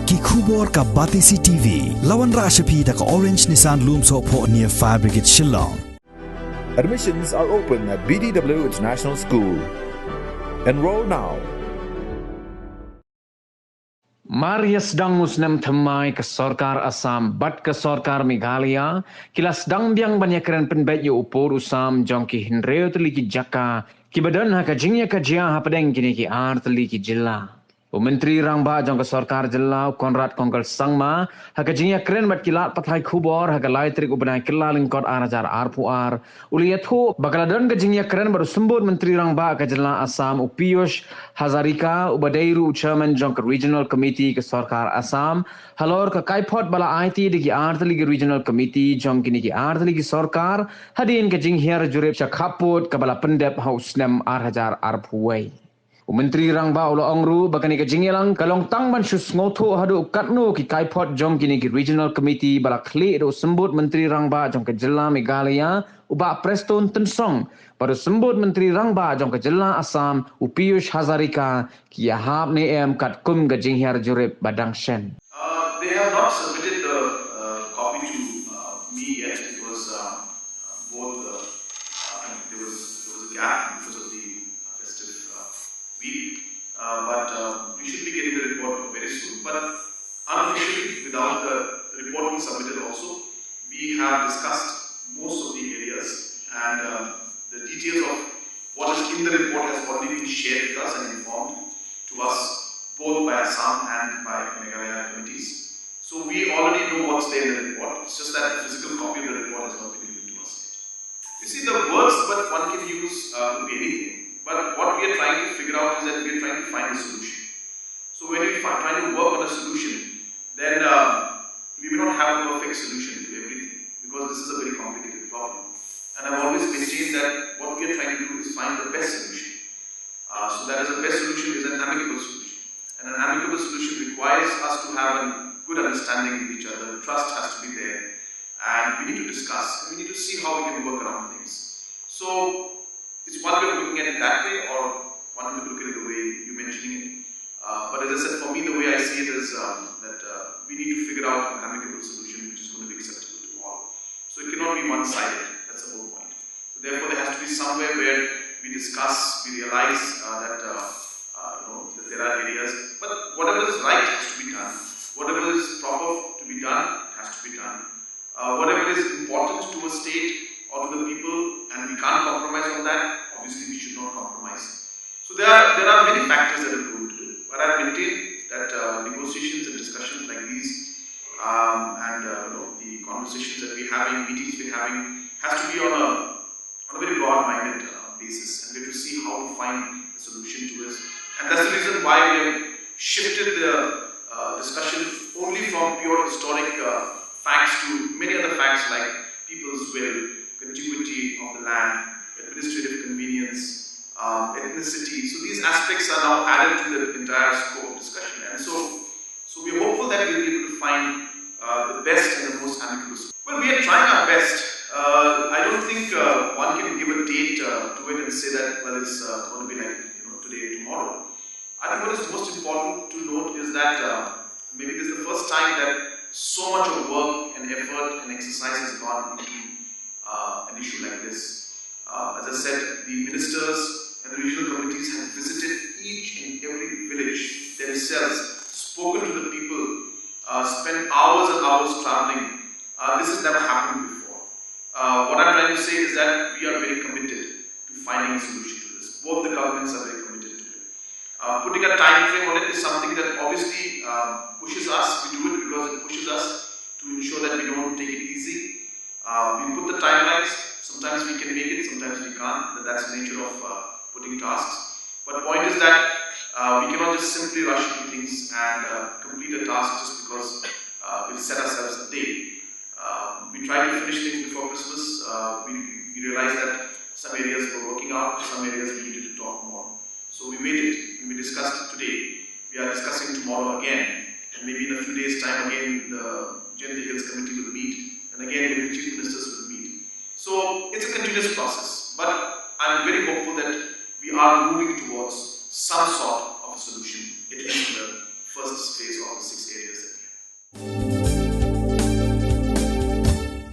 ki khubor ka Batisi TV lawan rashapi da ka Orange Nissan Lumso po near Fire Brigade Shillong. Admissions are open at BDW International School. Enroll now. Maria sedang muslim thamai ke Sarkar Assam bat ke Sarkar Meghalaya kila sedang biang Jingïakren Pynbeit yu upur Assam jongki hinreu teliki jaka ki badan ha ka Jingïakren Hapdeng kini ki ar teliki jilla. Menteri Rangba jong ke Sarkar jilla Konrad Kongkal Sangma ha ka Jingïakren bat kilat pathai khubor ha ka lai trik ubenai kila lingkot arajar arpuar uliyathu bakaladan ke Jingïakren baru sembut Menteri Rangba ka jilla Assam Piyush Hazarika ubadairu chairman jong ke Regional Committee ke Sarkar Assam halor ke kaipot bala IT di ki artli ke Regional Committee jong kini ki artli ki Sarkar hadin ke Jinghiar jurep chakhaput ke bala pendep haus nem arhajar arpuai. Menteri Rangba ulo ongru bakani ke Jingïakren kalong tangban shus ngotho hadu katno ki kaipot jong kini ki Regional Committee bala khli do sembut Menteri Rangba jong ke jilla Meghalaya uba preston tensong baru sembut Menteri Rangba jong ke jilla Assam Piyush Hazarika ki yahab ne em kat kum ke Jinghiar jurep badang shen. They have not submitted the copy to me yet because there was a gap because of the festive week. But we should be getting the report very soon. But unofficially, without the report being submitted also, we have discussed most of the areas and the details of what is in the report has already been shared with us and informed to us both by Assam and by Meghalaya committees. So we already know what's there in the report. It's just that the physical copy of the report has not been given to us yet. You see, the words but one can use could be anything. But what we are trying to figure out is that we are trying to find a solution. So when we are trying to work on a solution, then we may not have a perfect solution to everything because this is a very complicated problem. And I've always maintained that what we are trying to do is find the best solution. So that is the best solution is an amicable solution. And an amicable solution requires us to have a good understanding with each other. Trust has to be there. And we need to discuss. And we need to see how we can work around things. So it's one way of looking at it that way, or one way to look at it the way you're mentioning it. But as I said, for me, the way I see it is that we need to figure out an amicable solution which is going to be acceptable to all. So it cannot be one-sided. That's the whole point. So therefore, there has to be somewhere where we discuss, we realize that there are areas, but whatever is right has to be done. Whatever is proper to be done has to be done. Whatever is important to a state or to the people, and we can't compromise on that, obviously we should not compromise. So there are many factors that are going to it. But I maintain that negotiations and discussions like these the conversations that we're having, meetings we're having, has to be on a very broad-minded basis, and we have to see how to find a solution to this. And that's the reason why we have shifted the discussion only from pure historic facts to many other facts like people's will, contiguity of the land, administrative convenience, ethnicity. So these aspects are now added to the entire scope of discussion. And so we are hopeful that we'll be able to find the best and the most amicable solution. Well, we are trying our best. I don't think one can give a date to it and say that, well, it's going to be like today or tomorrow. I think what is most important to note is that maybe this is the first time that so much of work and effort and exercise has gone into an issue like this. As I said, the ministers and the regional committees have visited each and every village themselves, spoken to the people, spent hours and hours traveling. This has never happened before. What I'm trying to say is that we are very committed to finding a solution to this. Both the governments are very committed to it. Putting a time frame on it is something that obviously pushes us. We do it because it pushes us to ensure that we don't take it easy. We put the timelines. Sometimes we can make it, sometimes we can't. That's the nature of putting tasks. But the point is that we cannot just simply rush into things and complete a task just because we've set ourselves a date. We try to finish things before Christmas. We realize that some areas were working out, some areas we needed to talk more. So we waited and we discussed it today. We are discussing tomorrow again, and maybe in a few days' time again the Gender Hills Committee will meet, and again maybe the Chief Ministers will meet. So it's a continuous process, but I'm very hopeful that we are moving towards some sort of a solution, at least in the first first phase of the 6 areas that we